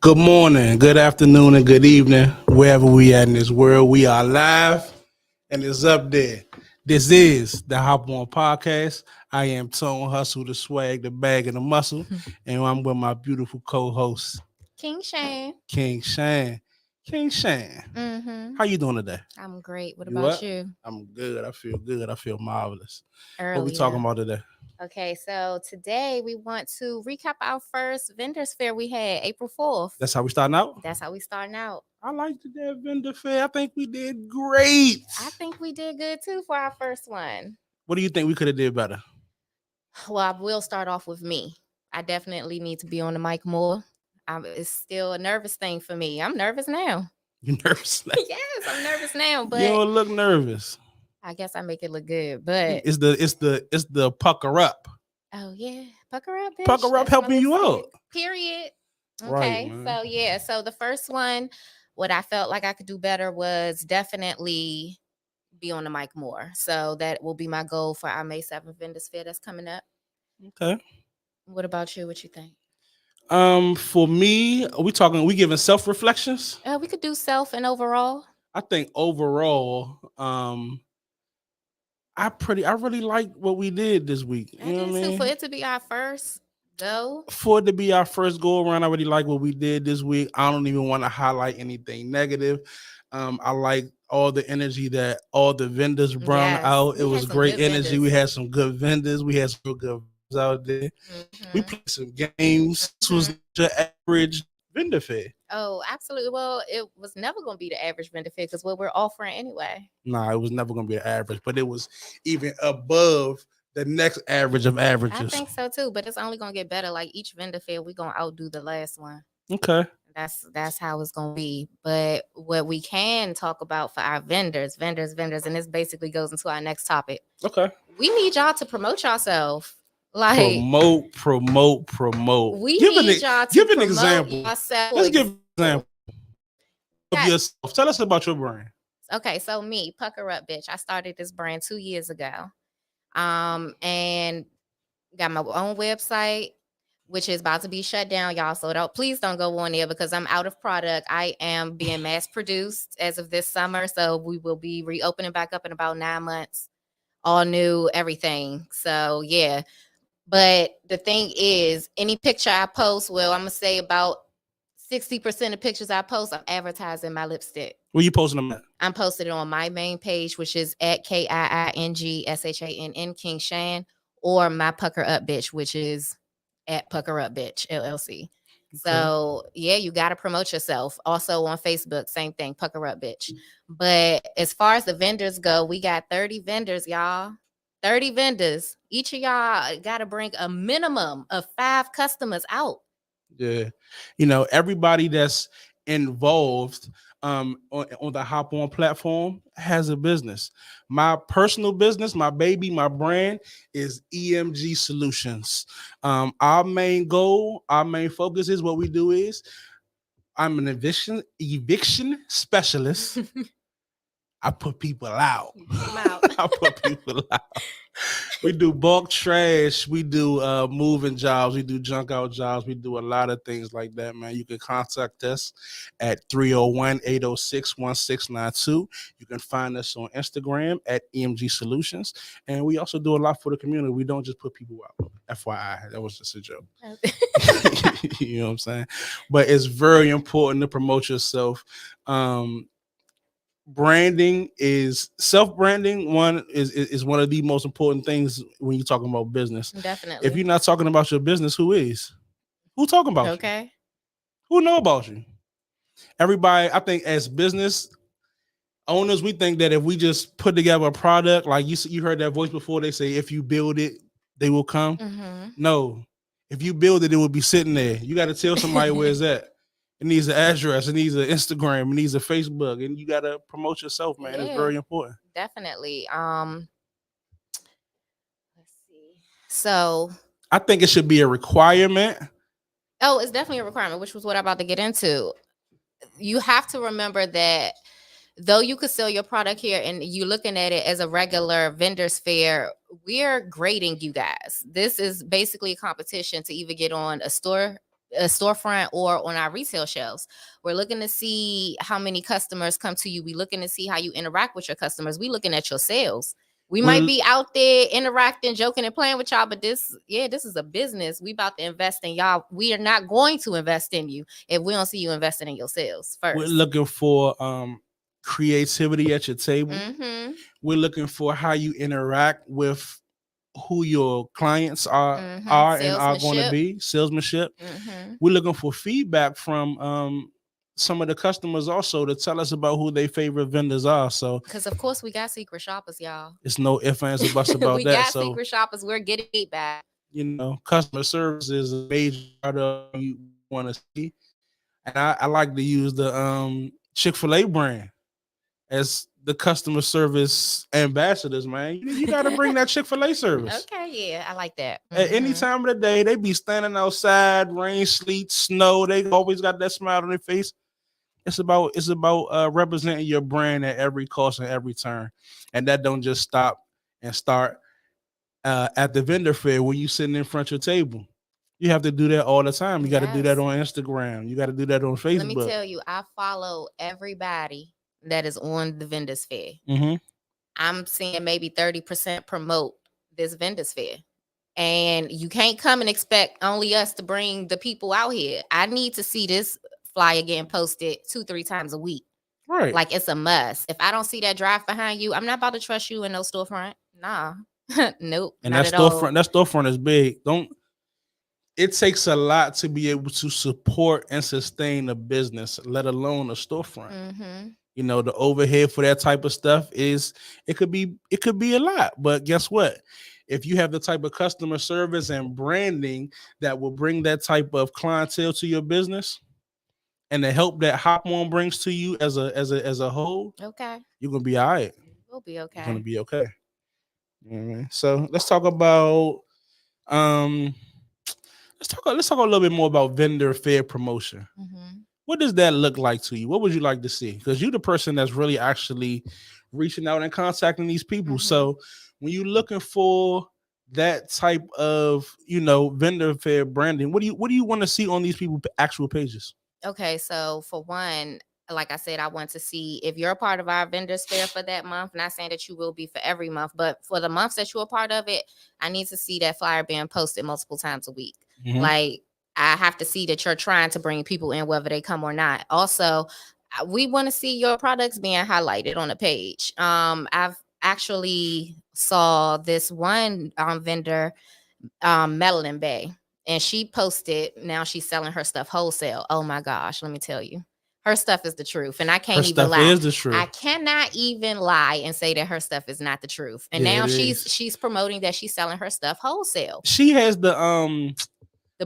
Good morning, good afternoon, and good evening, wherever we at in this world. We are live and it's up there. This is the Hop On Podcast. I am Tone Hustle, the swag, the bag, and the muscle. And I'm with my beautiful co-host, King Shane. King Shane. King Shane, how you doing today? I'm great. What You about up? you? I'm good. I feel good. I feel marvelous. What we Early talking though. about today? Okay, so today we want to recap our first vendors fair we had April 4th. That's how we starting out? That's how we starting out. I like the damn vendor fair. I think we did great. I think we did good too for our first one. What do you think we could have did better? Well, I will start off with me. I definitely need to be on the mic more. It's still a nervous thing for me. I'm nervous now. You nervous? Yes, I'm nervous now, You but don't look nervous. I guess I make it look good. But It's the pucker up. oh yeah, pucker up, bitch. Pucker up That's my helping you little out. saying. Period. Right, Okay, man. so yeah, so the first one, what I felt like I could do better was definitely be on the mic more. So that will be my goal for our May 7th Vendors Fair that's coming up. Okay. What about you? What you think? For me, we giving self reflections. We could do self and overall. I think overall, I really like what we did this week. I You know did what I too. For mean? it to be our first go. For it to be our first go around, I really like what we did this week. I don't even want to highlight anything negative. I like all the energy that all the vendors brought Yes, out. It we was had some great good energy. vendors. We had some good vendors. We had some real good vendors out there. We Mhm. played some games. This was your average vendor fair. Oh, absolutely. Well, it was never going to be the average vendor fair because what we're offering anyway. Nah, it was never going to be an average, but it was even above the next average of I averages. think so too, but it's only gonna get better. Like each vendor fair, we're gonna outdo the last one. Okay. That's how it's gonna be. But what we can talk about for our vendors, and this basically goes into our next topic. Okay. We need y'all to promote yourself. Like promote. we need y'all to give an promote example. yourself. Let's give an example of yourself. Tell us about your brand. Okay, so me, Pucker Up Bitch. I started this brand 2 years ago. And got my own website, which is about to be shut down, y'all. So please don't go on there because I'm out of product. I am being mass produced as of this summer. So we will be reopening back up in about 9 months. All new, everything. So yeah. But the thing is, any picture I post, well, I'm gonna say about 60% of pictures I post, I'm advertising my lipstick. Where you posting them at? I'm posting it on my main page, which is at KIINGSHANN King Shan, or my Pucker Up Bitch, which is at Pucker Up Bitch LLC. Okay. So yeah, you got to promote yourself. Also on Facebook, same thing, Pucker Up Bitch. But as far as the vendors go, we got 30 vendors, y'all. 30 vendors. Each of y'all got to bring a minimum of 5 customers out. Yeah. You know, everybody that's involved on the Hop-On platform has a business. My personal business, my baby, my brand is EMG Solutions. Our main goal, our main focus is what we do is I'm an eviction specialist. I put people out. I put people out. We do bulk trash. We do moving jobs. We do junk out jobs. We do a lot of things like that, man. You can contact us at 301-806-1692. You can find us on Instagram at EMG Solutions. And we also do a lot for the community. We don't just put people out. FYI, that was just a joke. You know what I'm saying? But it's very important to promote yourself. Branding is self-branding. One is one of the most important things when you're talking about business. Definitely. If you're not talking about your business, who is? Who talking about you? Okay. Who know about you? Everybody, I think as business owners, we think that if we just put together a product, like you heard that voice before, they say if you build it, they will come. Mm-hmm. No. If you build it, it will be sitting there. You got to tell somebody where it's at. It needs an address. It needs an Instagram. It needs a Facebook. And you got to promote yourself, man. Yeah, it's very important. Definitely. Let's see. So I think it should be a requirement. Oh, it's definitely a requirement, which was what I'm about to get into. You have to remember that though you could sell your product here and you looking at it as a regular vendor's fair, we're grading you guys. This is basically a competition to either get on a store a storefront or on our retail shelves. We're looking to see how many customers come to you. We looking to see how you interact with your customers. We looking at your sales. We might We're be out there interacting, joking, and playing with y'all, but this is a business. We about to invest in y'all. We are not going to invest in you if we don't see you investing in your sales we're first. looking for creativity at your table. Mm-hmm. We're looking for how you interact with who your clients Mm-hmm. are and are going to Salesmanship. be. Salesmanship. Mm-hmm. We're looking for feedback from some of the customers also to tell us about who their favorite vendors are. So Because of course we got secret shoppers, y'all. it's no ifs, ands, or buts about We that. got So secret shoppers. We're getting feedback. customer service is a major part of what you want to see. And I like to use the Chick-fil-A brand as the customer service ambassadors, man. You got to bring that Chick-fil-A service. Okay, yeah, I like that. At any time of the day, they be standing outside, rain, sleet, snow. They always got that smile on their face. It's about representing your brand at every cost and every turn, and that don't just stop and start at the vendor fair when you sitting in front of your table. You have to do that all the time. You got to do that Yes. on Instagram. You got to do that on Facebook. Let me tell you, I follow everybody that is on the vendors fair. Mm-hmm. I'm seeing maybe 30% promote this vendors fair. And you can't come and expect only us to bring the people out here. I need to see this flyer getting posted 2-3 times a week. Right. Like it's a must. If I don't see that drive behind you, I'm not about to trust you in no storefront. Nah. Nope. And not that at all. storefront is big. It takes a lot to be able to support and sustain a business, let alone a storefront. Mm-hmm. The overhead for that type of stuff it could be a lot. But guess what? If you have the type of customer service and branding that will bring that type of clientele to your business, and the help that Hop-On brings to you as a whole, Okay. you're gonna be all right. We'll be okay. You're gonna be okay. You know what I mean? So let's talk about let's talk a little bit more about vendor fair promotion. Mm-hmm. What does that look like to you? What would you like to see? Because you're the person that's really actually reaching out and contacting these people. Mm-hmm. So when you're looking for that type of vendor fair branding, what do you want to see on these people's actual pages? Okay, so for one, like I said, I want to see if you're a part of our vendors fair for that month. Not saying that you will be for every month, but for the months that you're a part of it, I need to see that flyer being posted multiple times a week. Mhm. Like I have to see that you're trying to bring people in, whether they come or not. Also, we want to see your products being highlighted on the page. I've actually saw this one vendor, Madeline Bay. And she posted, now she's selling her stuff wholesale. Oh my gosh, let me tell you. Her stuff is the truth. And I can't Her even stuff lie. is the truth. I cannot even lie and say that her stuff is not the truth. And Yeah, now it she's is. she's promoting that she's selling her stuff wholesale. She has the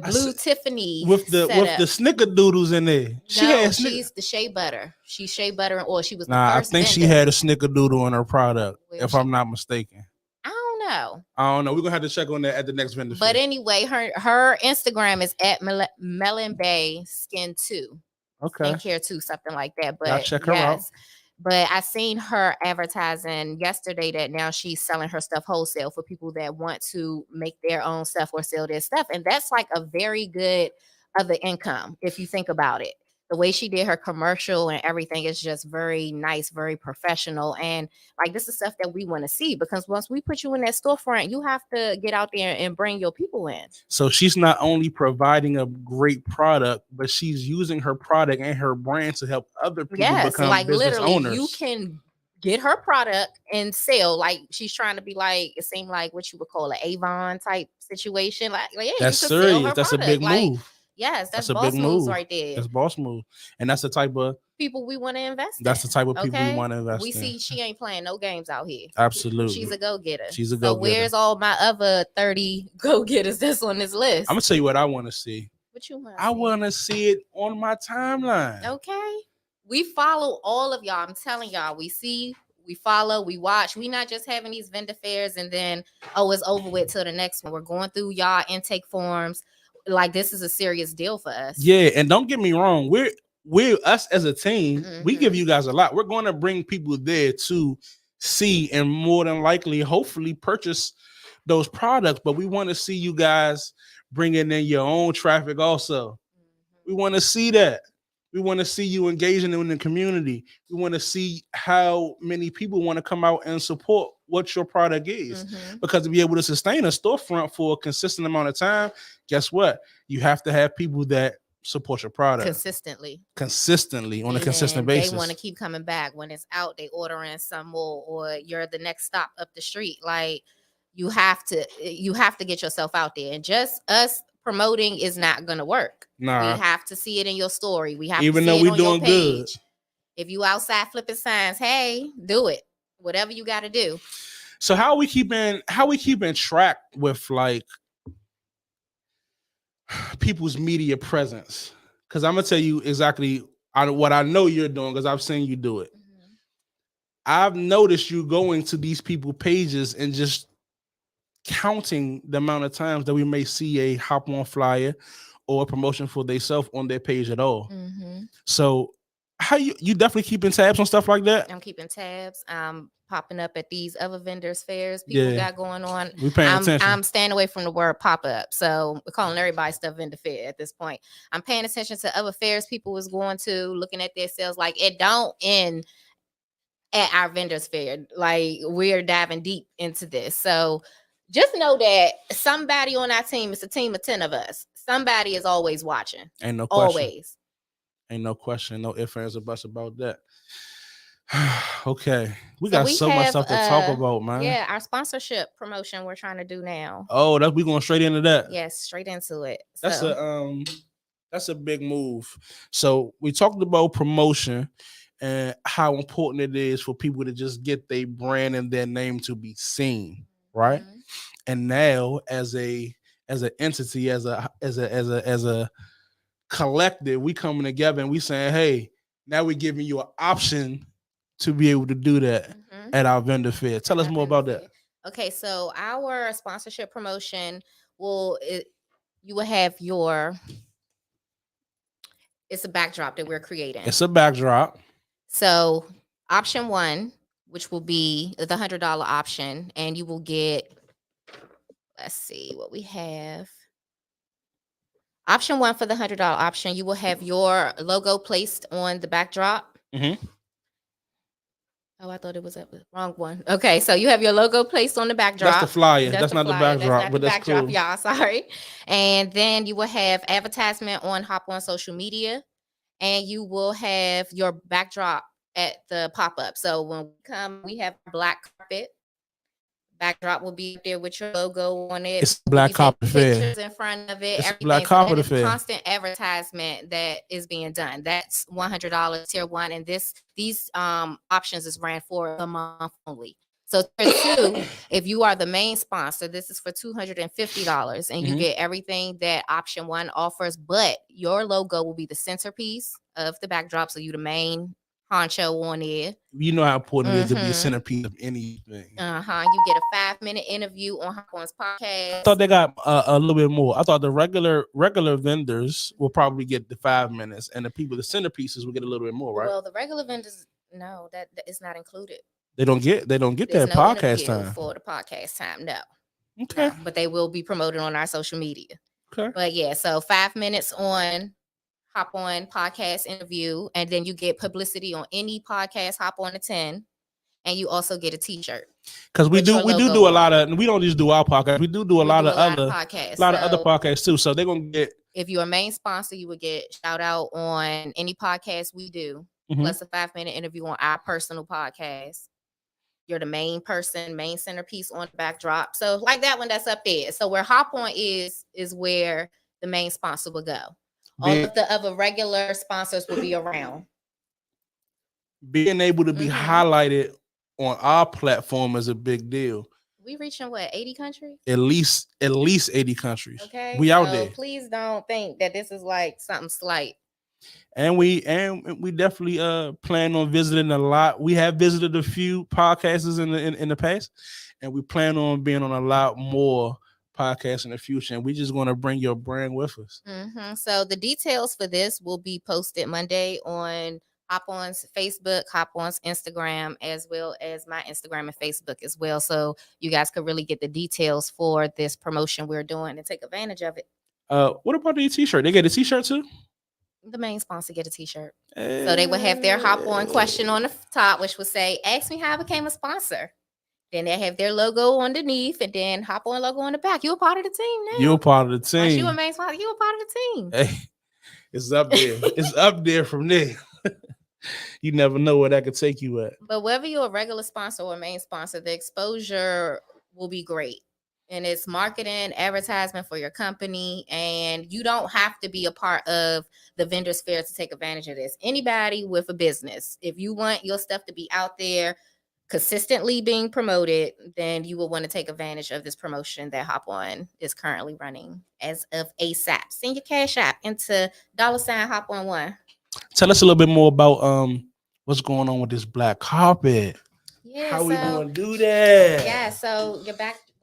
blue Tiffany with the setup. snickerdoodles in there. She No, has she's the shea butter. She's shea butter and oil. She was the I first think vendor. she had a snickerdoodle in her product, Well, if I'm not mistaken. I don't know. We're gonna have to check on that at the next vendor. But anyway, her Instagram is at Melon Bay Skin 2. Okay. Skincare 2, something like that. But I'll check her out. But I seen her advertising yesterday that now she's selling her stuff wholesale for people that want to make their own stuff or sell their stuff. And that's like a very good other income if you think about it. The way she did her commercial and everything is just very nice, very professional. And like this is stuff that we want to see, because once we put you in that storefront, you have to get out there and bring your people in. So she's not only providing a great product, but she's using her product and her brand to help other people become like business literally owners. You can get her product and sell. Like she's trying to be like, it seemed like what you would call an Avon type situation. Like yeah, that's you can serious. sell her That's product. A big move. Yes, that's a boss big moves move right there. That's boss move, and that's the type of people we want to invest. That's in. the type of people we want to invest. We in. see she ain't playing no games out here. Absolutely, she's a go getter. She's a go getter. So where's all my other 30 go getters that's on this list? I'm gonna tell you what I want to see. What you want? I want to see it on my timeline. Okay, we follow all of y'all. I'm telling y'all, we see. We follow, we watch. We not just having these vendor fairs and then, it's over with till the next one. We're going through y'all intake forms. Like this is a serious deal for us. Yeah, and don't get me wrong. We're us as a team. Mm-hmm. We give you guys a lot. We're going to bring people there to see and more than likely, hopefully, purchase those products. But we want to see you guys bringing in your own traffic also. We want to see that. We want to see you engaging in the community. We want to see how many people want to come out and support what your product is. Mhm. Because to be able to sustain a storefront for a consistent amount of time, guess what? You have to have people that support your product consistently on a consistent And they want to basis. keep coming back. When it's out, they ordering some more, or you're the next stop up the street. Like you have to get yourself out there. And just us promoting is not gonna work. We Nah, have to see it in your story. We have to even though see it we on your doing good. page. If you outside flipping signs, hey, do it. Whatever you got to do. So how we keeping track with like people's media presence? Because I'm gonna tell you exactly what I know you're doing because I've seen you do it. I've noticed you going to these people pages and just counting the amount of times that we may see a hop on flyer or a promotion for themselves on their page at all. Mm-hmm. So how you definitely keeping tabs on stuff like that? I'm keeping tabs. Popping up at these other vendors fairs people got going on. We paying attention. I'm staying away from the word pop up. So we're calling everybody stuff vendor fair at this point. I'm paying attention to other fairs people was going to, looking at their sales. Like it don't end at our vendors fair. Like we're diving deep into this. So just know that somebody on our team, it's a team of 10 of us. Somebody is always watching. Ain't no question. Always. Ain't no question. No ifs, ands, or buts about that. Okay. We got so much stuff to talk about, man. Yeah, our sponsorship promotion we're trying to do now. Oh, we going straight into that. Yes, straight into it. That's a big move. So we talked about promotion and how important it is for people to just get their brand and their name to be seen, right? Mm-hmm. And now as an entity, as a collective, we coming together and we saying, hey, now we're giving you an option to be able to do that at our vendor fair. Tell us more about that. Okay, so our sponsorship promotion you will have it's a backdrop that we're creating. It's a backdrop. So option 1, which will be the $100 option, and you will get, let's see what we have. Option 1 for the $100 option, you will have your logo placed on the backdrop. Mm-hmm. Oh, I thought it was the wrong one. Okay, so you have your logo placed on the backdrop. That's the flyer. That's not flyer. The backdrop, that's but that's backdrop, cool. Y'all, sorry. And then you will have advertisement on HOPON social media, and you will have your backdrop at the pop-up. So when we come, we have black carpet. Backdrop will be up there with your logo on it. It's black carpet fair. Pictures in front of it. It's black carpet fair. Constant advertisement that is being done. That's $100 tier 1, and these options is ran for a month only. So tier 2, if you are the main sponsor, this is for $250, and you get everything that option 1 offers, but your logo will be the centerpiece of the backdrop. So you the main honcho on there. You know how important it is to be a centerpiece of anything. You get a 5-minute interview on HOPON's podcast. I thought they got a little bit more. I thought the regular vendors will probably get the 5 minutes, and the centerpieces will get a little bit more, right? Well, the regular vendors, no, that is not included. They don't get There's that no podcast time for the podcast time. No. Okay. No, but they will be promoted on our social media. Okay. But yeah, so 5 minutes on HOPON podcast interview, and then you get publicity on any podcast HOPON attend, and you also get a t-shirt. Because we do a lot of, we don't just do our podcast, we do a lot of other podcasts too. So they're gonna get, if you're a main sponsor, you would get shout out on any podcast we do, plus a 5-minute interview on our personal podcast. You're the main person, main centerpiece on the backdrop. So like that one that's up there. So where HOPON is where the main sponsor will go. All of the other regular sponsors will be around. Being able to be highlighted on our platform is a big deal. We reaching what, 80 countries? At least 80 countries. Okay. We out there. Please don't think that this is like something slight. And we definitely plan on visiting a lot. We have visited a few podcasts in the past, and we plan on being on a lot more podcasts in the future, and we're just going to bring your brand with us. So the details for this will be posted Monday on HOPON's Facebook, HOPON's Instagram, as well as my Instagram and Facebook as well. So you guys could really get the details for this promotion we're doing and take advantage of it. What about the t-shirt? They get a t-shirt too? The main sponsor get a T-shirt. So they would have their hop on question on the top, which would say, "Ask me how I became a sponsor." Then they have their logo underneath, and then hop on logo on the back. You a part of the team now. You a part of the team. Once you a main sponsor, you a part of the team. Hey, it's up there. It's up there from there. You never know where that could take you at. But whether you're a regular sponsor or a main sponsor, the exposure will be great. And it's marketing, advertisement for your company. And you don't have to be a part of the vendors fair to take advantage of this. Anybody with a business, if you want your stuff to be out there consistently being promoted, then you will want to take advantage of this promotion that Hop-On is currently running as of ASAP. Send your cash app into $ Hop-On1. Tell us a little bit more about what's going on with this black carpet. Yeah, how we gonna do that? Yeah, so the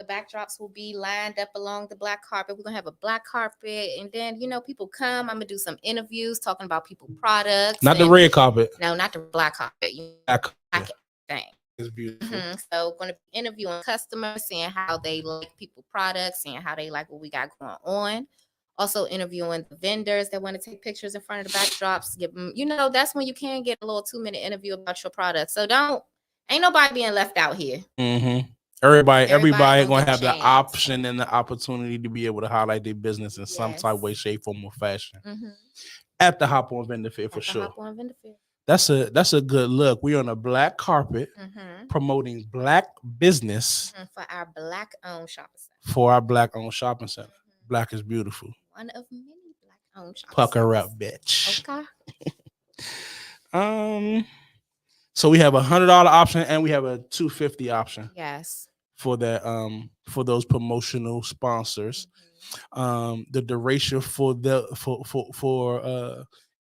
backdrops will be lined up along the black carpet. We're gonna have a black carpet, and then people come. I'm gonna do some interviews talking about people products. Not the red carpet. No, not the black carpet. Black thing. It's beautiful. So going to be interviewing customers, seeing how they like people products, seeing how they like what we got going on. Also interviewing the vendors that want to take pictures in front of the backdrops. Give them, that's when you can get a little 2-minute interview about your product. So ain't nobody being left out here. Mm-hmm. Everybody gonna have the option and the opportunity to be able to highlight their business in some type of way, shape, form, or fashion at the Hop-On Vendor Fair for sure. Hop-On Vendor Fair. That's a good look. We're on a black carpet promoting black business for our black-owned shopping center. Black is beautiful. One of many black-owned shopping Pucker up, bitch. Okay. So we have $100 option and we have a $250 option. Yes. For that, for those promotional sponsors, the duration for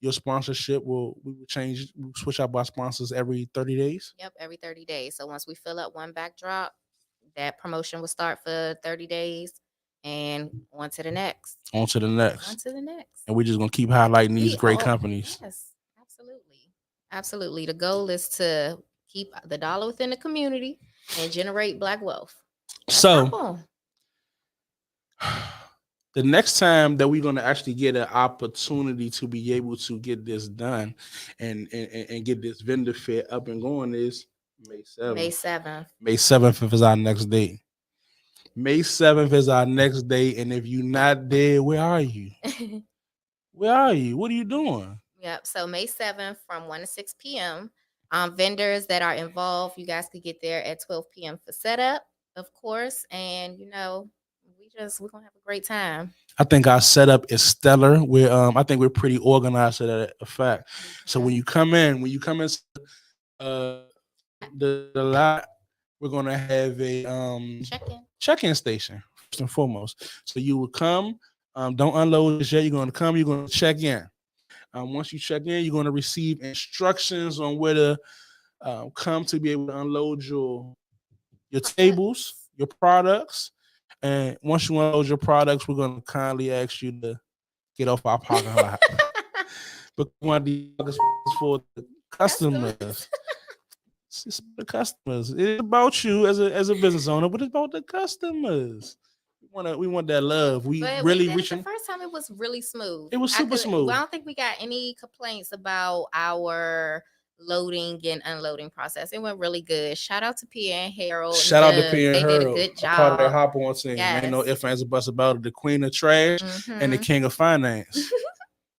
your sponsorship we will change. We'll switch out by sponsors every 30 days. Yep, every 30 days. So once we fill up one backdrop, that promotion will start for 30 days, and on to the next. On to the next. And we're just gonna keep highlighting these great companies. Yes, absolutely. The goal is to keep the dollar within the community and generate black wealth. So the next time that we're going to actually get an opportunity to be able to get this done and get this vendor fair up and going is May 7th. May 7th is our next date. May 7th is our next day. And if you're not there, where are you? Where are you? What are you doing? Yep. So May 7th from 1 to 6 p.m. Vendors that are involved, you guys could get there at 12 p.m. for setup, of course. And, we're going to have a great time. I think our setup is stellar. I think we're pretty organized to that effect. So when you come in the lot, we're going to have a check-in station, first and foremost. So you will come, don't unload this yet. You're going to come, you're going to check in. Once you check in, you're going to receive instructions on where to come to be able to unload your tables, your products. And once you unload your products, we're going to kindly ask you to get off our parking lot. But we want these for the customers. It's the customers. It's about you as a business owner, but it's about the customers. We want that love. The first time it was really smooth. It was super smooth. I don't think we got any complaints about our loading and unloading process. It went really good. Shout out to Pia and Harold. Shout out to Pia and Harold. They did a good job. Part of that Hop-On team. Ain't no ifs, ands, or buts about it. The queen of trash and the king of finance.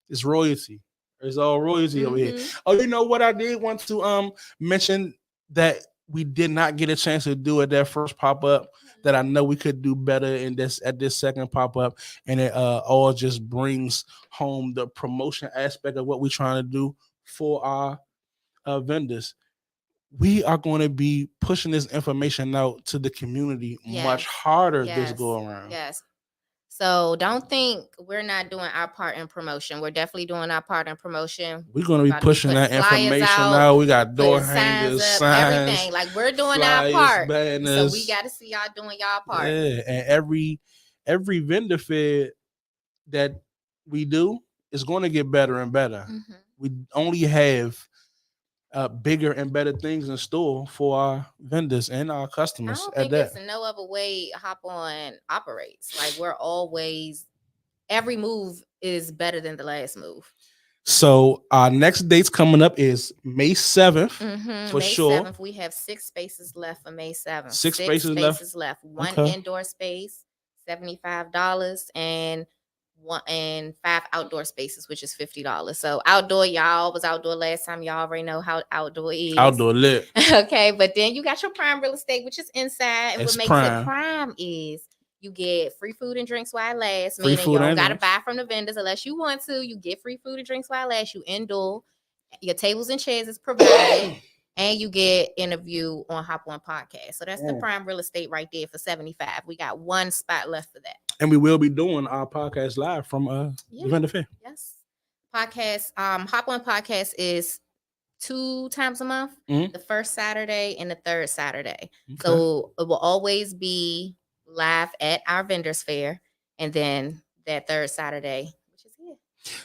It's royalty. It's all royalty over here. Oh, you know what I did want to mention that we did not get a chance to do at that first pop-up that I know we could do better at this second pop-up, and it all just brings home the promotion aspect of what we're trying to do for our vendors. We are going to be pushing this information out to the community much harder this go around. Yes. So don't think we're not doing our part in promotion. We're definitely doing our part in promotion. We're going to be pushing that information out. We got door hangers, signs, everything. Like we're doing flyers, our part. Banners. So we got to see y'all doing y'all part. Yeah, and every vendor fair that we do is going to get better and better. We only have bigger and better things in store for our vendors and our customers. I don't think there's no other way Hop-On operates. Like we're always, every move is better than the last move. So our next dates coming up is May 7th for May sure. 7th, we have 6 spaces left for May 7th. 6 spaces left. Spaces left. One Okay. indoor space, $75, and 5 outdoor spaces, which is $50. So outdoor, y'all was outdoor last time. Y'all already know how outdoor is. Outdoor lit. Okay, but then you got your prime real estate, which is inside. And It's what makes prime. it prime is you get free food and drinks while it lasts, Free meaning food you don't and gotta drinks. buy from the vendors unless you want to. You get free food and drinks while it lasts. You indoor. Your tables and chairs is provided. And you get interview on Hop On podcast. So that's the prime real estate right there for 75. We got one spot left for that. And we will be doing our podcast live from the vendor fair. Yes. Podcast, Hop On podcast is 2 times a month, the first Saturday and the third Saturday. Okay. So it will always be live at our vendors fair, and then that third Saturday, which is here.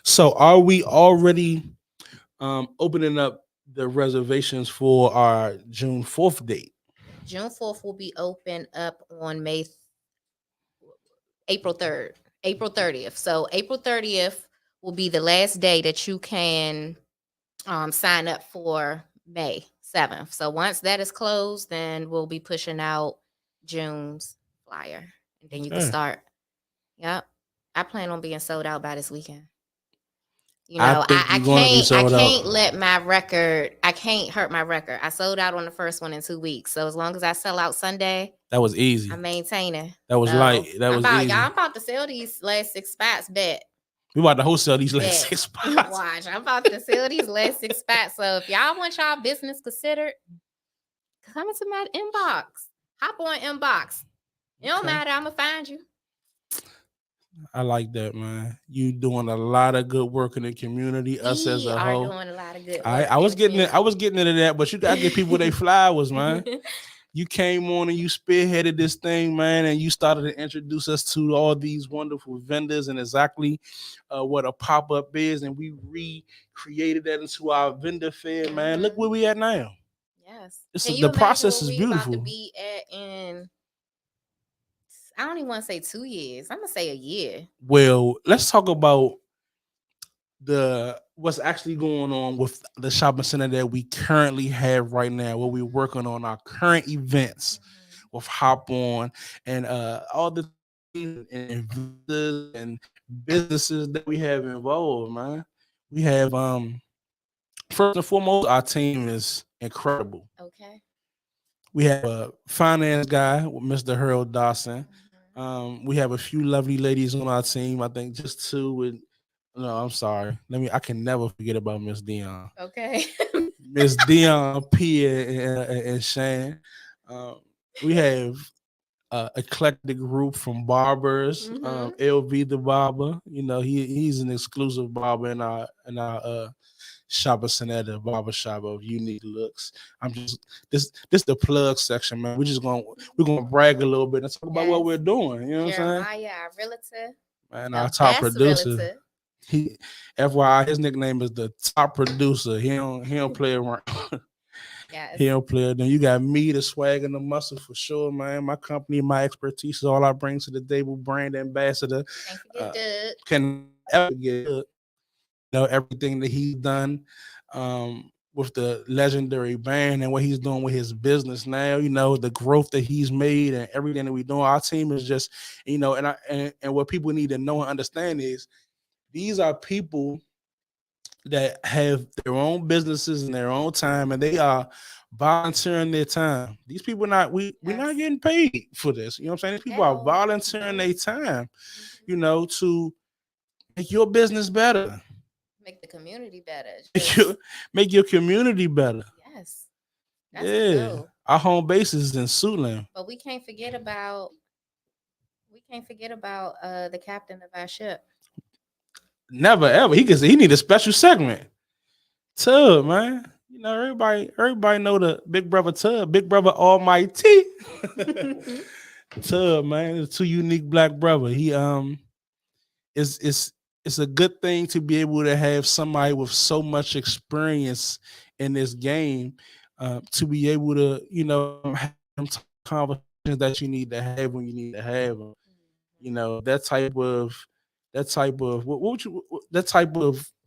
So are we already opening up the reservations for our June 4th date? June 4th will be open up on April 3rd, April 30th. So April 30th will be the last day that you can sign up for May 7th. So once that is closed, then we'll be pushing out June's flyer. And then you can start. Yep. I plan on being sold out by this weekend. You know, I can't let my record, I can't hurt my record. I sold out on the first one in 2 weeks. So as long as I sell out Sunday, that was easy. I'm maintaining. That was light. That was easy. Y'all, I'm about to sell these last 6 spots, bet. We about to wholesale these last 6 spots. Watch, I'm about to sell these last 6 spots. So if y'all want y'all business considered, come into my inbox. Hop on inbox. It don't matter. I'm gonna find you. I like that, man. You doing a lot of good work in the community. Us as a whole, doing a lot of good work. I was getting it. I was getting into that, but you gotta give people their flowers, man. You came on and you spearheaded this thing, man, and you started to introduce us to all these wonderful vendors and exactly what a pop-up is, and we recreated that into our vendor fair, man. Look where we at now. Yes, the process is beautiful. About to be at in, I don't even want to say 2 years. I'm gonna say a year. Well, let's talk about what's actually going on with the shopping center that we currently have right now, where we're working on our current events with Hop On and all the and businesses that we have involved, man. We have first and foremost, our team is incredible. Okay. We have a finance guy with Mr. Harold Dawson. We have a few lovely ladies on our team. I think just 2 with. No, I'm sorry. I can never forget about Miss Dion. Okay. Miss Dion, Pia, and Shan. We have eclectic group from barbers. LV the barber. You know, he's an exclusive barber in our shopping center, the barber shop of Unique Looks. I'm just this the plug section, man. We're gonna brag a little bit and talk about what we're doing. You know what I'm saying? Our realtor. Man, our top producer. Realtor. He, FYI, his nickname is the top producer. He don't play around. Yes. He don't play. Then you got me, the swag and the muscle for sure, man. My company, my expertise is all I bring to the table. Brand ambassador. Can't forget Doug. Can ever get Doug. You know everything that he's done with the legendary band and what he's doing with his business now. You know the growth that he's made and everything that we're doing. Our team is just, you know, and what people need to know and understand is. These are people that have their own businesses in their own time, and they are volunteering their time. These people we're not getting paid for this. You know what I'm saying? These people are volunteering their time, you know, to make your business better. Make the community better. Make your community better. Yes. That's our home base is in Suitland. But we can't forget about the captain of our ship. Never ever. He need a special segment. Tub, man. You know, everybody know the Big Brother Tub, Big Brother Almighty. Tub, man. It's 2 unique black brother. He it's a good thing to be able to have somebody with so much experience in this game to be able to, you know, have conversations that you need to have when you need to have them. You know, that type of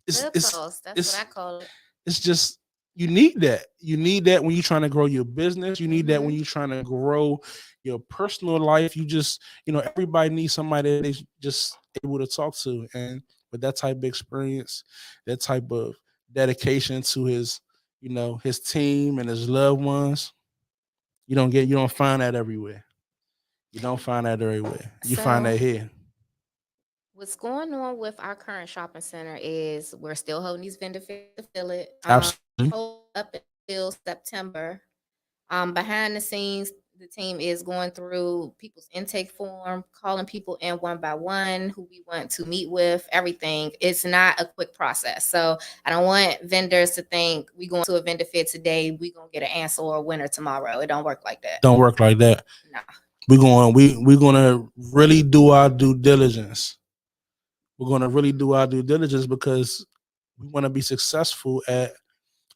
it's Good it's sauce. That's what I it's call it. it's just you need that. You need that when you're trying to grow your business. You need that when Mm-hmm. you're trying to grow your personal life. You just, everybody needs somebody that they just able to talk to. And with that type of experience, that type of dedication to his team and his loved ones, you don't find that everywhere. You don't find that everywhere. You find So that here. what's going on with our current shopping center is we're still holding these vendor fairs to fill it. Absolutely. Hold up until September. Behind the scenes, the team is going through people's intake form, calling people in one by one who we want to meet with, everything. It's not a quick process. So I don't want vendors to think we going to a vendor fair today, we gonna get an answer or a winner tomorrow. It don't work like that. Don't work like that. No. We're gonna really do our due diligence. We're gonna really do our due diligence because we want to be successful at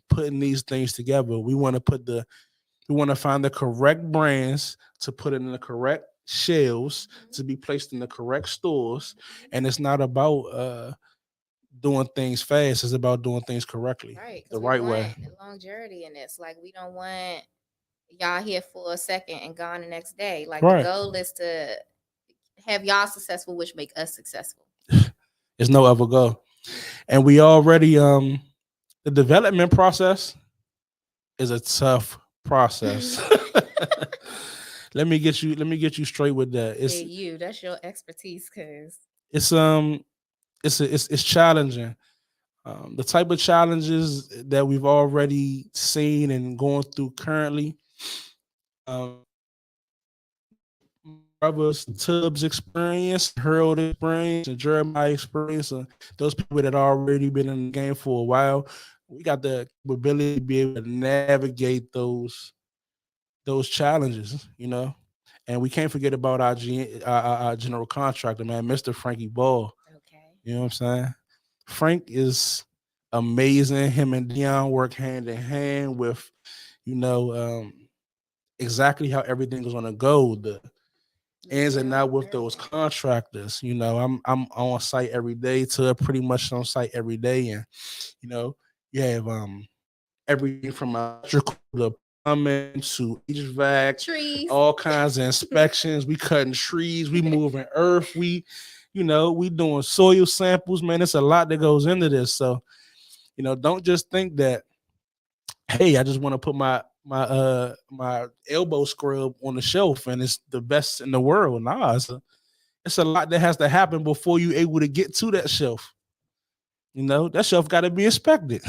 putting these things together. We want to find the correct brands to put in the correct shelves to be placed in the correct stores. And it's not about doing things fast. It's about doing things correctly, Right, the because we right want way. longevity in this. Like we don't want y'all here for a second and gone the next day. Like the Right. goal is to have y'all successful, which make us successful. There's no other go. And we already the development process is a tough process. Let me get you straight with that. Yeah, that's your expertise, cause It's um it's challenging. The type of challenges that we've already seen and going through currently. Um, brother's Tubbs experience, Harold experience, and Jeremiah experience, and those people that already been in the game for a while, we got the ability to be able to navigate those challenges, And we can't forget about our general contractor, man, Mr. Frankie Ball. okay. You know what I'm saying? Frank is amazing. Him and Dion work hand in hand with, you know, um, exactly how everything is gonna go. The ins and Yeah, out with those everything. contractors. I'm on site every day to pretty much on site every day, and you know, you have everything from electrical to plumbing to HVAC, Trees. all kinds of inspections. We cutting trees, we moving earth, we doing soil samples, man. It's a lot that goes into this. So, don't just think that, hey, I just want to put my elbow scrub on the shelf and it's the best in the world. Nah, it's a lot that has to happen before you able to get to that shelf. That shelf got to be inspected.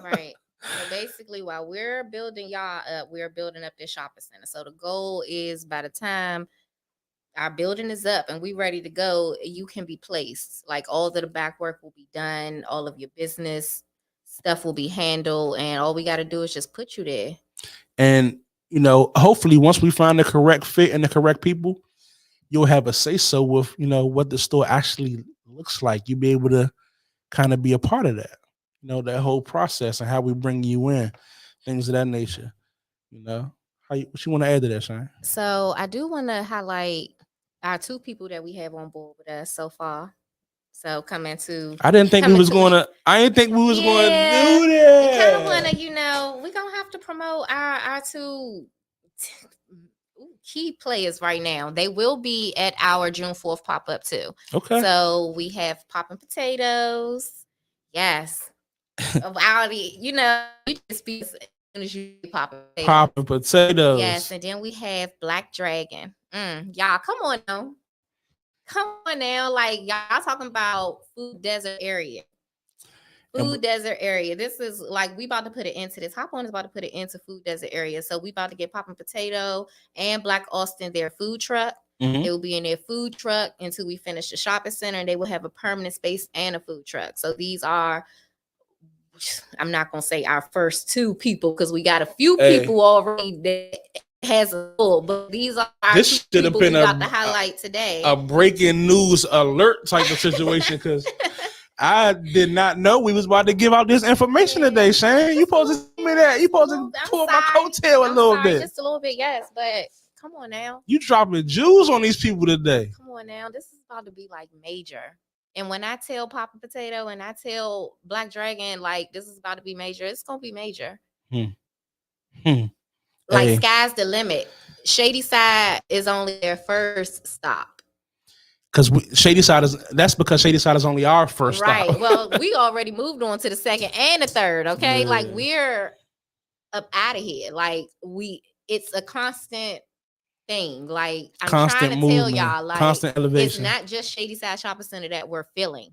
Right. So basically, while we're building y'all up, we're building up this shopping center. So the goal is by the time our building is up and we ready to go, you can be placed. Like all of the back work will be done, all of your business stuff will be handled, and all we got to do is just put you there. And hopefully, once we find the correct fit and the correct people, you'll have a say so with what the store actually looks like. You'll be able to kind of be a part of that. That whole process and how we bring you in, things of that nature. What you want to add to that, Shane? So I do want to highlight our two people that we have on board with us so far. So I didn't think we coming was to going an to. I didn't think we was going to yeah, do you kind of want that. to, we're gonna have to promote our two key players right now. They will be at our June 4th pop up too. Okay. So we have popping potatoes. Yes, you just be as soon as you pop potatoes. Popping potatoes. Yes, and then we have Black Dragon. Y'all, come on now. Come on now. Like y'all talking about food desert area. Food desert area. This is like we about to put it into this. Hop on is about to put it into food desert area. So we about to get Poppin' Potato and Black Austin their food truck. Mhm. They will be in their food truck until we finish the shopping center, and they will have a permanent space and a food truck. So these are, I'm not gonna say our first two people because we got a few people already that has a full, but these are our This two should have people been we about to highlight today. a breaking news alert type of situation because I did not know we was about to give out this information today, Shane. You supposed to tell me that. You supposed to pull my coattail a little bit. Just a little bit, yes, but come on now. You dropping jewels on these people today. Come on now. This is about to be like major. And when I tell Papa Potato and I tell Black Dragon, like, this is about to be major, it's gonna be major. Hmm. Hmm. Like, Hey, sky's the limit. Shady Side is only their first stop. because Shady Side is that's because Shady Side is only our first Right. stop. Well, we already moved on to the second and the third. Okay. Like, Yeah. we're up out of here. Like, it's a constant thing. Like, I'm trying Constant to tell movement, y'all, like, constant it's elevation. not just Shady Side Shopping Center that we're feeling.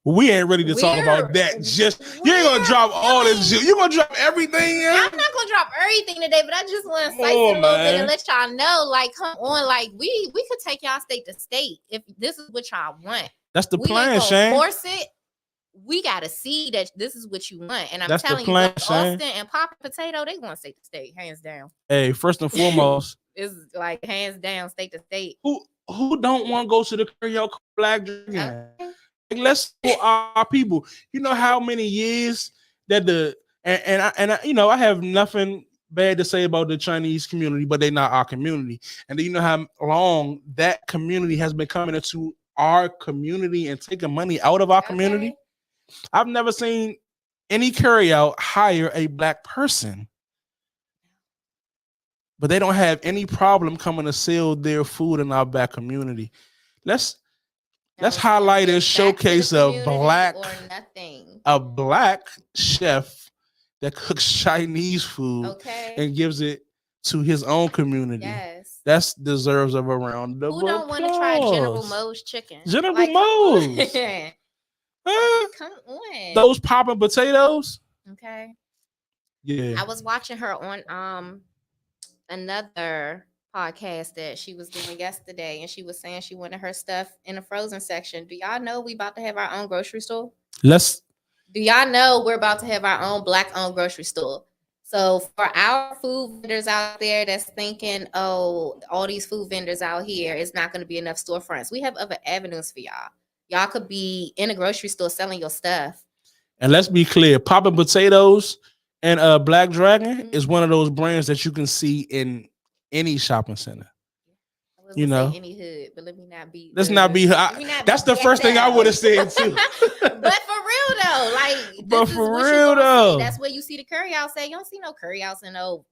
Well, we ain't ready to talk We're about that. Just you ain't gonna we're drop all this. feeling. You gonna drop everything? I'm not gonna drop everything today, but I just want to Come slice it on, a little bit man. and let y'all know, like, come on, like, we could take y'all state to state if this is what y'all want. That's the We ain't plan, gonna Shane. force it. We gotta see that this is what you want, and I'm That's the telling you, plan, West Shane. Austin and Papa Potato, they want state to state, hands down. Hey, first and foremost, It's like hands down, state to state. who don't want to go to the karaoke Black Dragon? Okay. Like, let's support our people. You know how many years that I have nothing bad to say about the Chinese community, but they're not our community. And do you know how long that community has been coming into our community and taking money out of our community? I've never seen any carryout hire a Black person, but they don't have any problem coming to sell their food in our Black community. Let's highlight and showcase a Black or nothing. a Black chef that cooks Chinese food Okay. and gives it to his own community. Yes. That's deserves of a round of Who don't want to try General Mo's chicken? General Like, Mo's. Come on. Those popping potatoes. Okay. Yeah. I was watching her on another podcast that she was doing yesterday, and she was saying she wanted her stuff in the frozen section. Do y'all know we about to have our own grocery store? Do y'all know we're about to have our own Black owned grocery store? So for our food vendors out there that's thinking, oh, all these food vendors out here, it's not going to be enough storefronts. We have other avenues for y'all. Y'all could be in a grocery store selling your stuff. And let's be clear, popping potatoes and Black Dragon is one of those brands that you can see in any shopping center. I was gonna say any hood, but let me not be. Let's not be. That's the first thing I would have said too. But for real though, like, but this for is what real you though, see. That's where you see the curry out. Say you don't see no curry outs in no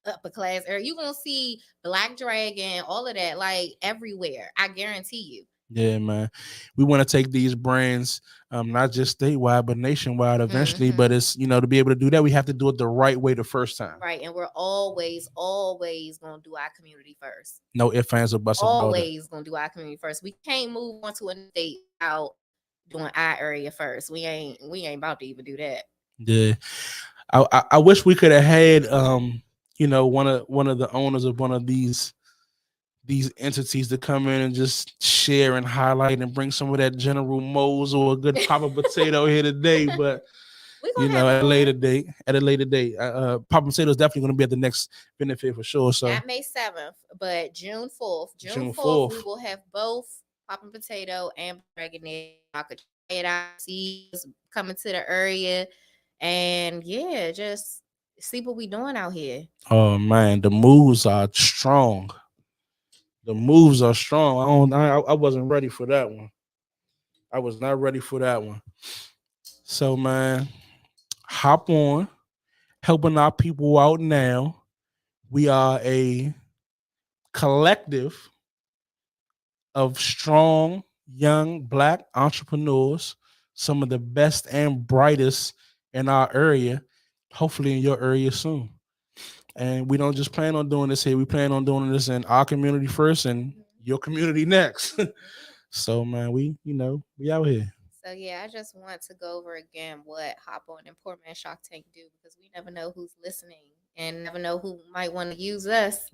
upper class area. You gonna see Black Dragon, all of that, like, everywhere. I guarantee you. Yeah, man. We want to take these brands, not just statewide, but nationwide eventually. But it's, to be able to do that, we have to do it the right way the first time. Right. And we're always going to do our community first. No ifs, ands, or buts about it. Always going to do our community first. We can't move on to a state without doing our area first. We ain't about to even do that. Yeah. I wish we could have had, one of the owners of one of these entities to come in and just share and highlight and bring some of that General Mo's or a good Papa Potato here today. But at a later date, Papa Potato is definitely going to be at the next benefit for sure. So not May 7th, but June 4th. June 4th, we will have both Papa Potato and Dragon. I could try it out, see what's coming to the area, and yeah, just see what we doing out here. Oh man, the moves are strong. The moves are strong. I wasn't ready for that one. I was not ready for that one. So, man, hop on, helping our people out now. We are a collective of strong, young Black entrepreneurs, some of the best and brightest in our area, hopefully in your area soon. And we don't just plan on doing this here. We plan on doing this in our community first and your community next. So, man, we out here. So, yeah, I just want to go over again what Hop-On and Poor Man Shark Tank do, because we never know who's listening and never know who might want to use us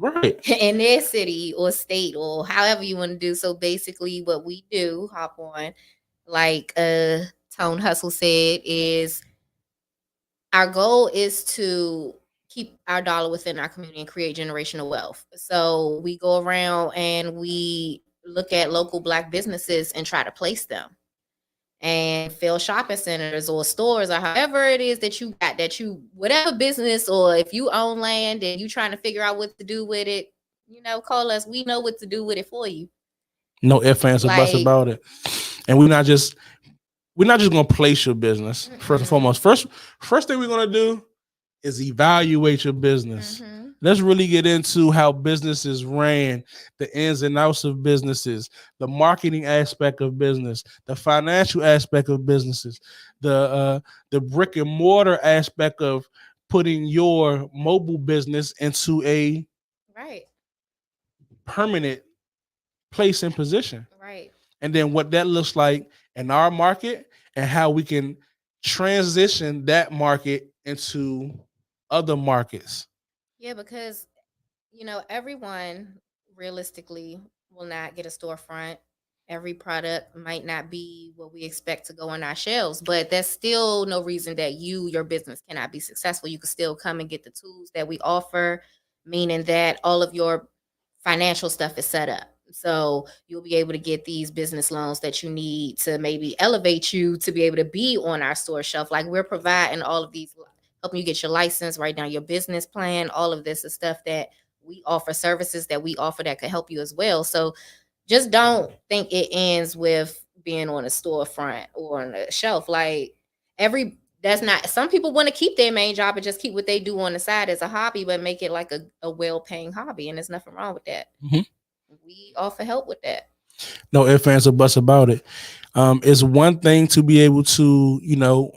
in their city or state or however you want to do. So, basically, what we do, Hop-On, like Tone Hustle said, is our goal is to keep our dollar within our community and create generational wealth. So we go around and we look at local Black businesses and try to place them and fill shopping centers or stores or however it is that you got, whatever business, or if you own land and you trying to figure out what to do with it, call us. We know what to do with it for you. No ifs, ands, or buts about it. And we're not just we're not just gonna place your business first and Mm-mm. foremost. First thing we're gonna do is evaluate your business. Mm-hmm. Let's really get into how businesses ran, the ins and outs of businesses, the marketing aspect of business, the financial aspect of businesses, the brick and mortar aspect of putting your mobile business into a Right. permanent place and position. Right. And then what that looks like in our market and how we can transition that market into other markets. Yeah, because everyone realistically will not get a storefront. Every product might not be what we expect to go on our shelves, but that's still no reason that your business cannot be successful. You can still come and get the tools that we offer, meaning that all of your financial stuff is set up. So you'll be able to get these business loans that you need to maybe elevate you to be able to be on our store shelf. Like we're providing all of these, helping you get your license, write down your business plan. All of this is stuff that we offer, services that we offer that could help you as well. So just don't think it ends with being on a storefront or on a shelf. Like every that's not some people want to keep their main job and just keep what they do on the side as a hobby, but make it like a well-paying hobby. And there's nothing wrong with that. Mhm. We offer help with that. No ifs, ands, or buts about it. It's one thing to be able to,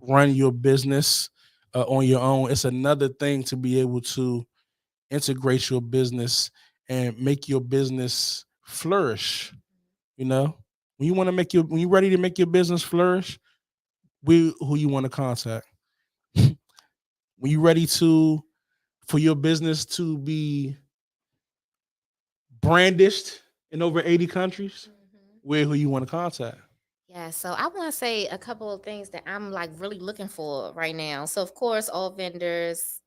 run your business on your own. It's another thing to be able to integrate your business and make your business flourish. You know, when you're ready to make your business flourish, we who you want to contact. When you're ready for your business to be brandished in over 80 countries, we're who you want to contact. Yeah, so I want to say a couple of things that I'm like really looking for right now. So of course, all vendors,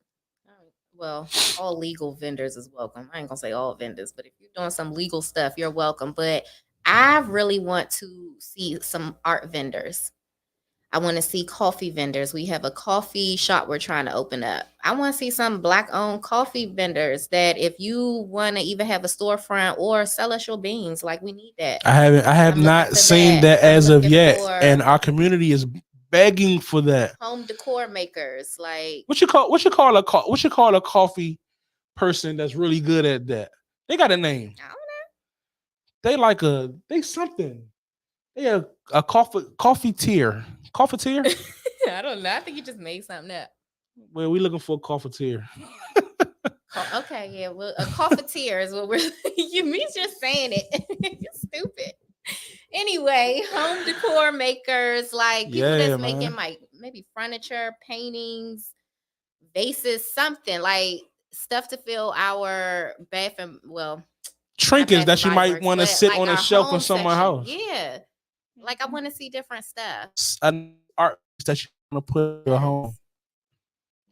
well, all legal vendors is welcome. I ain't gonna say all vendors, but if you're doing some legal stuff, you're welcome. But I really want to see some art vendors. I want to see coffee vendors. We have a coffee shop we're trying to open up. I want to see some black owned coffee vendors that if you want to even have a storefront or sell us your beans, like we need that. I have I'm looking not for seen that. that I'm as of looking yet, and for our community is begging for that. home decor makers. Like, What you call a coffee person that's really good at that? They got a name. I They something. They a coffee tier. Coffeeteer? don't I don't know. I think you just made something up. Well, we looking for a coffeeteer. Okay, yeah. Well, a coffeeteer is what we're. You me just saying it. You're stupid. Anyway, home decor makers, like people Yeah, that's making man. like maybe furniture, paintings, vases, something like stuff to fill our bathroom. Well, not Trinkets Bath and that you Body might Works, want to but sit like on a our shelf in home someone's section. house. Yeah, like I want to see different stuff. A nice art piece that you want to put in your home.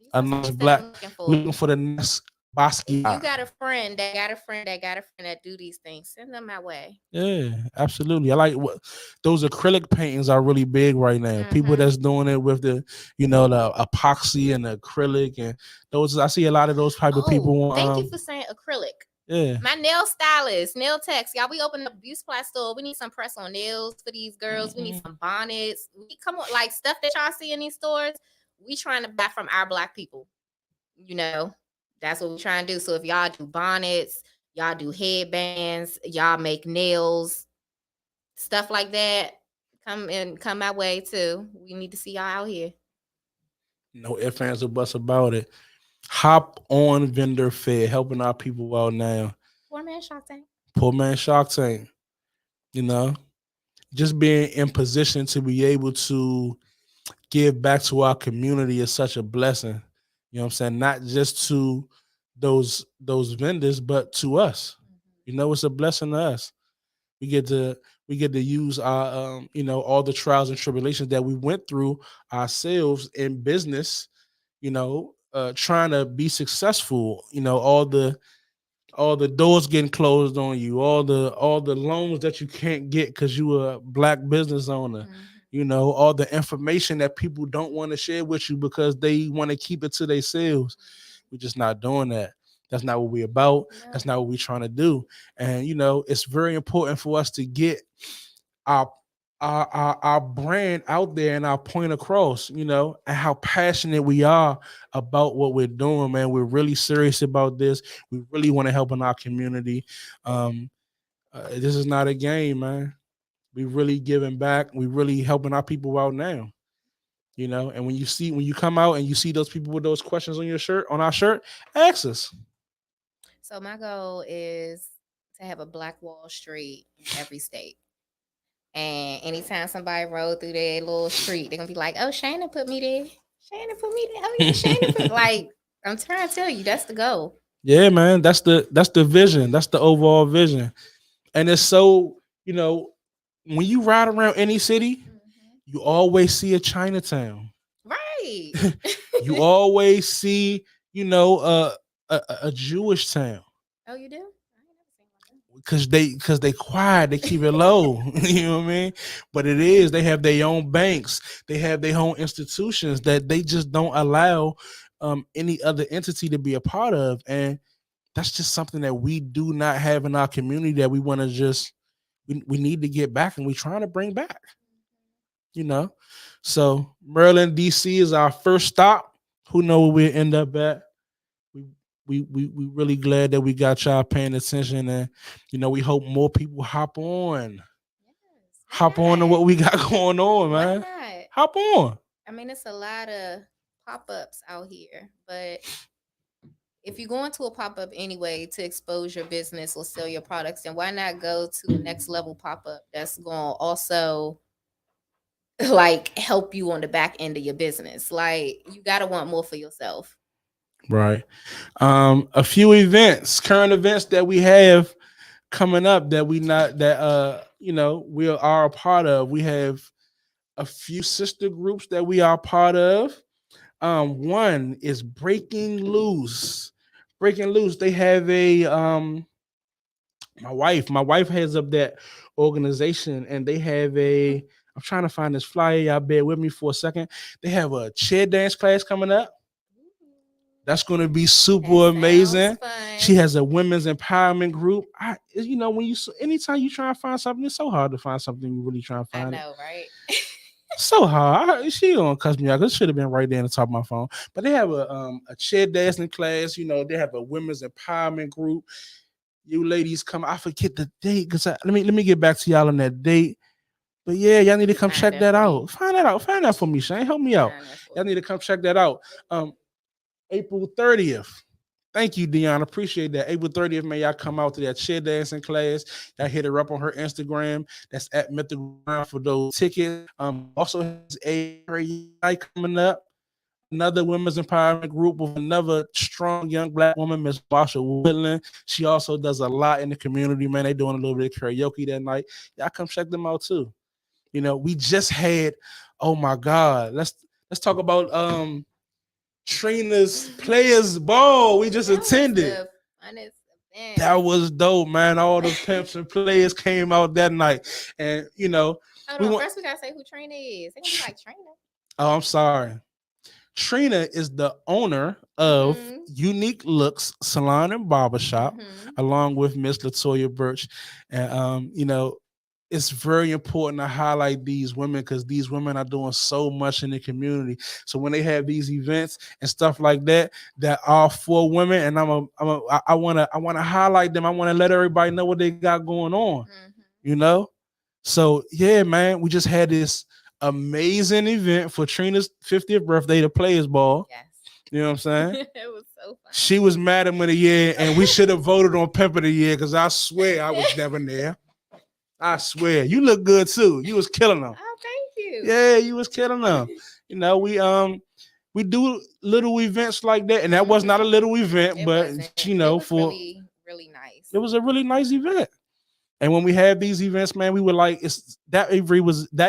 Yes, these A are some nice things that black. I'm looking We for. looking for the next If you Basquiat. got a friend that got a friend that got a friend that do these things, send them my way. Yeah, absolutely. I like what those acrylic paintings are really big right now. People Mm-hmm. that's doing it with the epoxy and the acrylic and those. I see a lot of those type of Oh, people. thank you for saying acrylic. Yeah. My nail stylist, nail techs, y'all. We opened up a beauty supply store. We need some press on nails for these girls. We need Mhm. some bonnets. We come on, like stuff that y'all see in these stores. We trying to buy from our black people. You know, that's what we trying to do. So if y'all do bonnets, y'all do headbands, y'all make nails, stuff like that, come my way too. We need to see y'all out here. No ifs, ands, or buts about it. Hop on vendor fair, helping our people out now. Poor man Shark Tank. Poor man Shark Tank. You know, just being in position to be able to give back to our community is such a blessing. You know what I'm saying? Not just to those vendors, but to us. You know, it's a blessing to us. We get to we get to use our all the trials and tribulations that we went through ourselves in business, trying to be successful, all the doors getting closed on you, all the loans that you can't get because you a black business owner, Mhm. all the information that people don't want to share with you because they want to keep it to themselves. We're just not doing that. That's not what we're about. That's No. not what we're trying to do. And it's very important for us to get our our brand out there and our point across, and how passionate we are about what we're doing, man. We're really serious about this. We really want to help in our community. Um, this is not a game, man. We really giving back. We really helping our people out now. And when you come out and you see those people with those questions on your shirt, on our shirt, ask us. So my goal is to have a Black Wall Street in every state. And anytime somebody roll through their little street, they're gonna be like, "Oh, Shannon put me there. Shannon put me there. Oh yeah, Shannon put." Like, I'm trying to tell you, that's the goal. Yeah, man. That's the vision. That's the overall vision. And it's so, when you ride around any city, you always see a Chinatown. Right. You always see, a Jewish town. Oh, you do? I ain't never seen one. Because they quiet, they keep it low. You know what I mean? But it is, they have their own banks, they have their own institutions that they just don't allow any other entity to be a part of. And that's just something that we do not have in our community that we want to just we need to get back, and we're trying to bring back. you know. So Maryland, DC is our first stop. Who know where we end up at? We we really glad that we got y'all paying attention, and we hope more people Yes. hop Why on to not? what we got going on, Why man. not? Hop on. I mean, it's a lot of pop ups out here, but if you're going to a pop up anyway to expose your business or sell your products, then why not go to the next level pop up that's going to also like help you on the back end of your business? Like, you got to want more for yourself. Right. A few events, current events that we have coming up that we not that we are a part of. We have a few sister groups that we are part of. One is Breaking Loose. Breaking Loose. They have a my wife heads up that organization, and they have a I'm trying to find this flyer. Y'all bear with me for a second. They have a chair dance class coming up. That's going to be That super sounds amazing. She fun. has a women's empowerment group. When anytime you try to find something, it's so hard to find something you really try to I find it. know, right? So hard. She gonna cuss me out. It should have been right there on the top of my phone. But they have a chair dancing class. They have a women's empowerment group. You ladies come. I forget the date because let me get back to y'all on that date. But yeah, y'all need to You come find check that that for out. me. Find that out. Find that for me, Shane. Help me out. Find that for Y'all need me. to come check that out. April 30th. Thank you, Dion. Appreciate that. April 30th, man, y'all come out to that chair dancing class. Y'all hit her up on her Instagram. That's at Mythical Ground for those tickets. She also has a night coming up. Another women's empowerment group with another strong young black woman, Miss Marsha Woodland. She also does a lot in the community, man. They doing a little bit of karaoke that night. Y'all come check them out too. We just had, oh my God, let's talk about Trina's Players Ball. We just That was attended. the funnest event. That was dope, man. All the pimps and players came out that night, and Hold we on. want. First, we gotta say who Trina is. They're gonna be like Trina. Oh, I'm sorry. Trina is the owner of Mm-hmm. Unique Looks Salon and Barbershop, Mm-hmm. along with Miss Latoya Birch. And it's very important to highlight these women because these women are doing so much in the community. So when they have these events and stuff like that are for women, and I wanna highlight them. I want to let everybody know what they got going on. Mm-hmm. You know. So yeah, man, we just had this amazing event for Trina's 50th birthday, the Players Ball. Yes. You know what I'm saying? It was so fun. She was Madam of the Year, and we should have voted on Pimp of the Year because I swear I was never there. I swear. You look good too. You was killing them. Oh, thank you. Yeah, you was killing them. We do little events like that, and that was not a little event, It but wasn't. It was for really, really nice. it was a really nice event. And when we had these events, man, we were like, that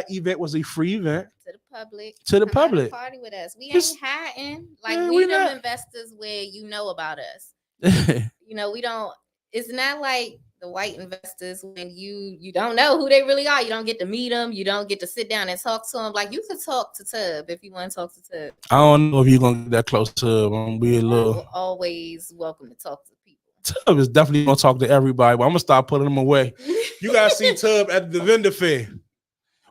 event was a free event To the public. to the Come out and public. party with us. We Just- ain't hiding. Like, Yeah, we we them not. investors where you know about us. We don't. It's not like the white investors when you don't know who they really are. You don't get to meet them. You don't get to sit down and talk to them. Like, you could talk to Tub if you want to talk to Tub. I don't know if you're gonna get that close to him. I'm gonna be a We're little. always welcome to talk to people. Tub is definitely gonna talk to everybody, but I'm gonna start putting him away. You guys see Tub at the vendor fair.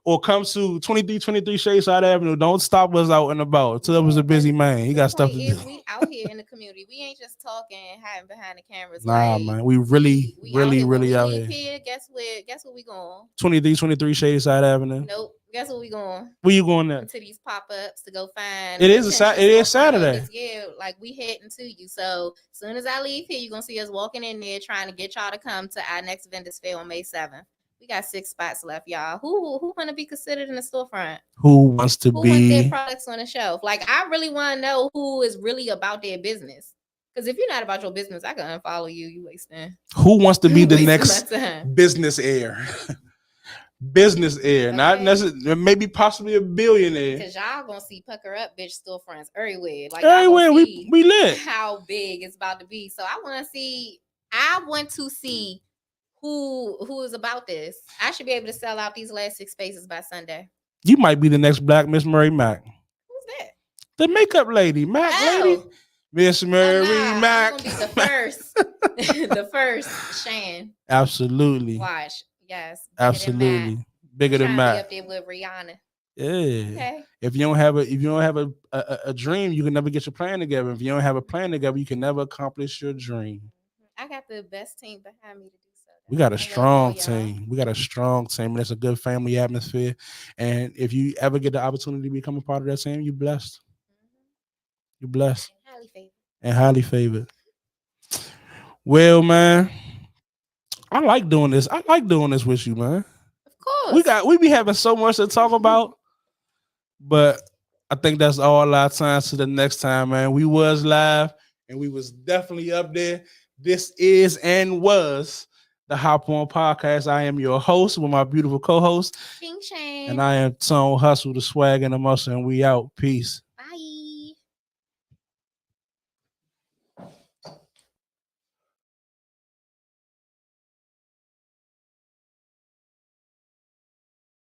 or come to 2323 Shadeside Avenue. Don't stop us out and about. Tub is a busy man. He the got stuff point to do. is we out here in the community. We ain't just talking and hiding behind the cameras. Nah, Like man. We really, we out really, here. When really we out leave here. here, guess where? Guess where we going? 2323 Shadeside Avenue. Nope. Guess where we going? Where you going at? To these pop-ups to go find It is potential it is storefront Saturday. owners. Yeah, like we heading to you. So as soon as I leave here, you're gonna see us walking in there trying to get y'all to come to our next vendors fair on May 7th. We got 6 spots left, y'all. Who want to be considered in the storefront? Who wants to Who wants their be? products on the shelf? Like I really want to know who is really about their business. Because if you're not about your business, I can unfollow you. You wasting. Who wants to be the wasting next my time. business heir? Business heir, not Okay. necessarily, maybe possibly a billionaire. Because y'all gonna see pucker up bitch storefronts everywhere. Like Everywhere y'all gonna see we lit. how big it's about to be. So I want to see who is about this. I should be able to sell out these last 6 spaces by Sunday. You might be the next Black Miss Murray Mack. Who's that? The makeup lady, Mac lady. Miss Murray Mack. I'm gonna be the first. The first Shan. Absolutely. Watch. Yes. Absolutely. Bigger than Mac. Be up there with Rihanna. Yeah. Okay. If you don't have a dream, you can never get your plan together. If you don't have a plan together, you can never accomplish your dream. I got the best team behind me to do so. We got a strong team. We got a strong team. And it's a good family atmosphere. And if you ever get the opportunity to become a part of that team, you're blessed. You're blessed. And highly favored. Well, man, I like doing this. I like doing this with you, man. Of course. We be having so much to talk about. But I think that's all our time. To the next time, man. We was live and we was definitely up there. This is and was the Hop-On Podcast. I am your host with my beautiful co-host. King Shane. And I am Tone Hustle, the swag and the muscle, and we out. Peace.